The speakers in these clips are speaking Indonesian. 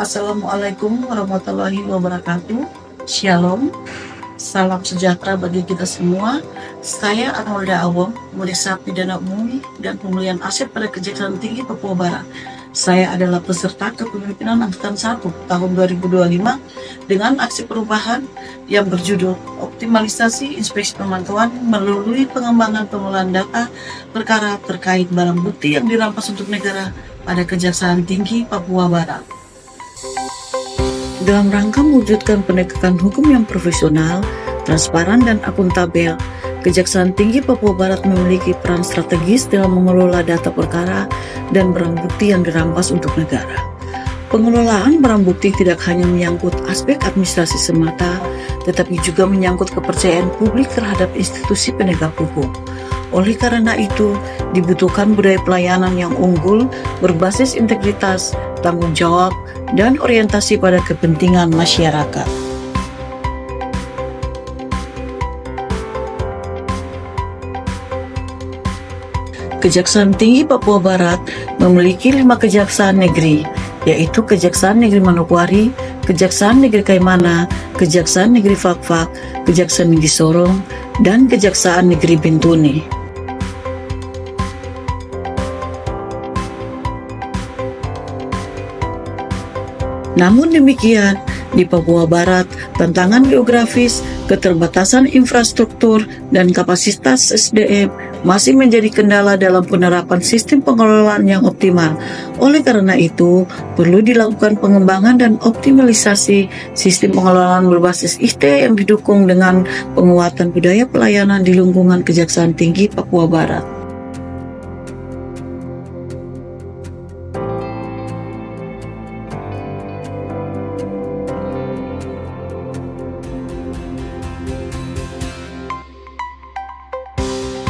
Assalamualaikum warahmatullahi wabarakatuh. Shalom, salam sejahtera bagi kita semua. Saya Arnolda Awong, Meriksa Pidana Umum dan Pemulihan Aset pada Kejaksaan Tinggi Papua Barat. Saya adalah peserta kepemimpinan Angkatan 1 tahun 2025 dengan aksi perubahan yang berjudul Optimalisasi Inspeksi Pemantauan melalui pengembangan pengolahan data perkara terkait barang bukti yang dirampas untuk negara pada Kejaksaan Tinggi Papua Barat. Dalam rangka mewujudkan penegakan hukum yang profesional, transparan, dan akuntabel, Kejaksaan Tinggi Papua Barat memiliki peran strategis dalam mengelola data perkara dan barang bukti yang dirampas untuk negara. Pengelolaan barang bukti tidak hanya menyangkut aspek administrasi semata, tetapi juga menyangkut kepercayaan publik terhadap institusi penegak hukum. Oleh karena itu, dibutuhkan budaya pelayanan yang unggul, berbasis integritas, tanggung jawab, dan orientasi pada kepentingan masyarakat. Kejaksaan Tinggi Papua Barat memiliki 5 kejaksaan negeri, yaitu Kejaksaan Negeri Manokwari, Kejaksaan Negeri Kaimana, Kejaksaan Negeri Fakfak, Kejaksaan Negeri Sorong, dan Kejaksaan Negeri Bintuni. Namun demikian, di Papua Barat, tantangan geografis, keterbatasan infrastruktur, dan kapasitas SDM masih menjadi kendala dalam penerapan sistem pengelolaan yang optimal. Oleh karena itu, perlu dilakukan pengembangan dan optimalisasi sistem pengelolaan berbasis IT yang didukung dengan penguatan budaya pelayanan di lingkungan Kejaksaan Tinggi Papua Barat.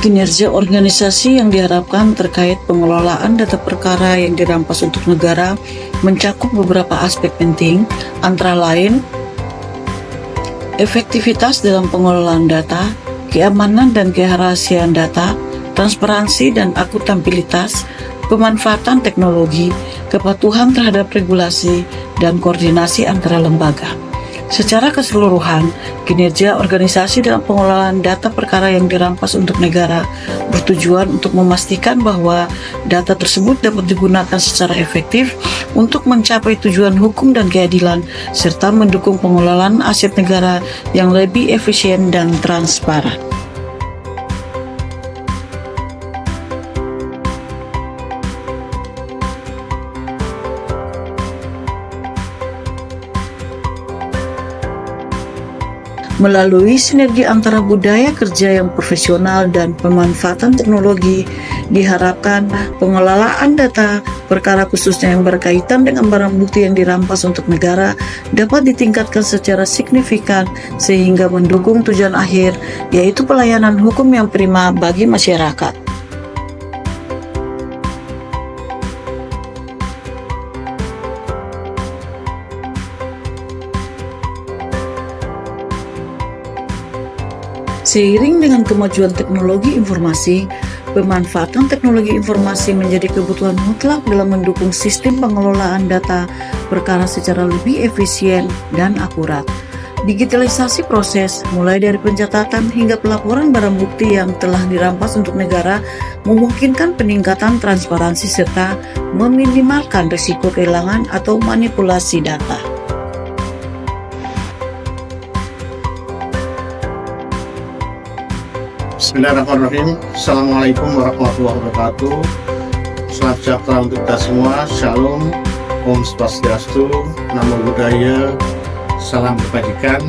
Kinerja organisasi yang diharapkan terkait pengelolaan data perkara yang dirampas untuk negara mencakup beberapa aspek penting, antara lain efektivitas dalam pengelolaan data, keamanan dan kerahasiaan data, transparansi dan akuntabilitas, pemanfaatan teknologi, kepatuhan terhadap regulasi, dan koordinasi antara lembaga. Secara keseluruhan, kinerja organisasi dalam pengelolaan data perkara yang dirampas untuk negara bertujuan untuk memastikan bahwa data tersebut dapat digunakan secara efektif untuk mencapai tujuan hukum dan keadilan, serta mendukung pengelolaan aset negara yang lebih efisien dan transparan. Melalui sinergi antara budaya kerja yang profesional dan pemanfaatan teknologi, diharapkan pengelolaan data perkara khususnya yang berkaitan dengan barang bukti yang dirampas untuk negara dapat ditingkatkan secara signifikan sehingga mendukung tujuan akhir, yaitu pelayanan hukum yang prima bagi masyarakat. Seiring dengan kemajuan teknologi informasi, pemanfaatan teknologi informasi menjadi kebutuhan mutlak dalam mendukung sistem pengelolaan data perkara secara lebih efisien dan akurat. Digitalisasi proses, mulai dari pencatatan hingga pelaporan barang bukti yang telah dirampas untuk negara, memungkinkan peningkatan transparansi serta meminimalkan risiko kehilangan atau manipulasi data. Bismillahirrahmanirrahim. Assalamualaikum warahmatullahi wabarakatuh. Selamat sejahtera untuk kita semua. Shalom, Om Swastiastu, Namo Buddhaya, Salam Kebajikan.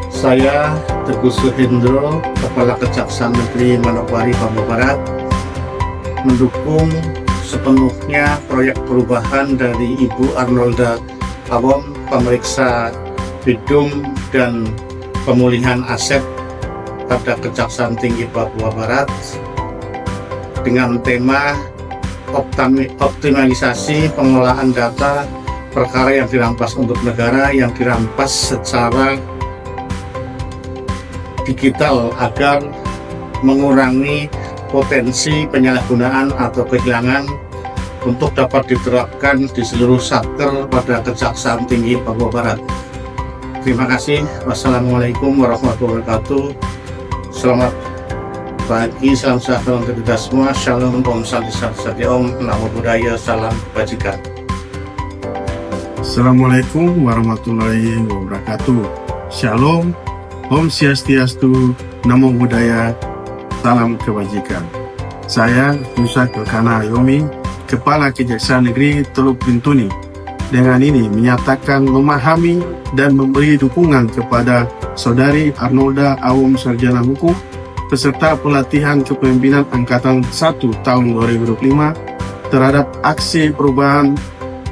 Saya Teguh Suhendro, Kepala Kejaksaan Negeri Manokwari Papua Barat, mendukung sepenuhnya proyek perubahan dari Ibu Arnolda Awong, Pemeriksa Bidum dan Pemulihan Aset pada Kejaksaan Tinggi Papua Barat dengan tema optimalisasi pengelolaan data perkara yang dirampas untuk negara yang dirampas secara digital agar mengurangi potensi penyalahgunaan atau kehilangan untuk dapat diterapkan di seluruh satker pada Kejaksaan Tinggi Papua Barat. Terima kasih. Wassalamualaikum warahmatullahi wabarakatuh. Selamat pagi, salam sejahtera untuk kita semua. Shalom, Om Santi Sati Om, Namo Buddhaya, salam kebajikan. Assalamualaikum warahmatullahi wabarakatuh. Shalom, Om Swastiastu, Namo Buddhaya, salam kebajikan. Saya Nusa Kelkana Ayomi, Kepala Kejaksaan Negeri Teluk Bintuni. Dengan ini menyatakan memahami dan memberi dukungan kepada Saudari Arnolda Awom Sarjana Hukum, peserta pelatihan kepemimpinan Angkatan 1 tahun 2025 terhadap aksi perubahan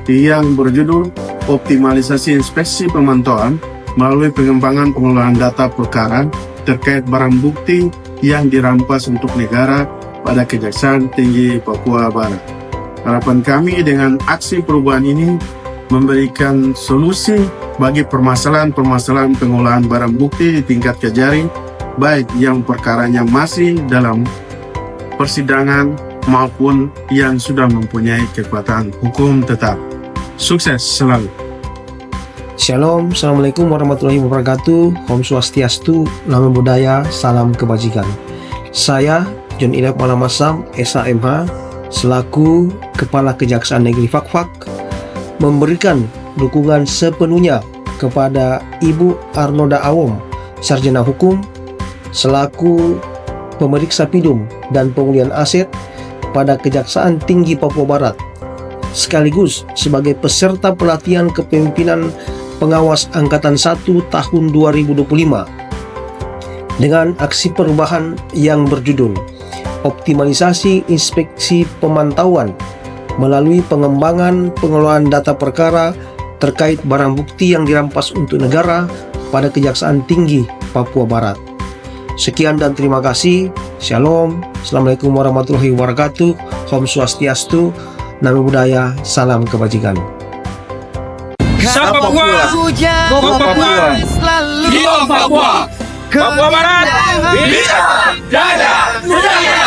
yang berjudul Optimalisasi Inspeksi Pemantauan melalui pengembangan pengelolaan data perkara terkait barang bukti yang dirampas untuk negara pada Kejaksaan Tinggi Papua Barat. Harapan kami dengan aksi perubahan ini memberikan solusi bagi permasalahan-permasalahan pengelolaan barang bukti di tingkat Kejari, baik yang perkaranya masih dalam persidangan maupun yang sudah mempunyai kekuatan hukum tetap. Sukses selalu. Shalom, Assalamualaikum warahmatullahi wabarakatuh. Om Swastiastu, Namo Buddhaya, salam kebajikan. Saya John Ilham Malamasam, SHMH, selaku Kepala Kejaksaan Negeri Fakfak, memberikan dukungan sepenuhnya kepada Ibu Arnolda Awom, Sarjana Hukum, selaku pemeriksa pidum dan pemulihan aset pada Kejaksaan Tinggi Papua Barat, sekaligus sebagai peserta pelatihan kepemimpinan pengawas Angkatan 1 tahun 2025 dengan aksi perubahan yang berjudul Optimalisasi Inspeksi Pemantauan melalui pengembangan pengelolaan data perkara terkait barang bukti yang dirampas untuk negara pada Kejaksaan Tinggi Papua Barat. Sekian dan terima kasih. Shalom. Assalamualaikum warahmatullahi wabarakatuh. Om Swastiastu. Namo Buddhaya. Salam kebajikan. Sa Papua, Go Papua, Hidup Papua, Papua Barat, Bina, Dada, Budaya.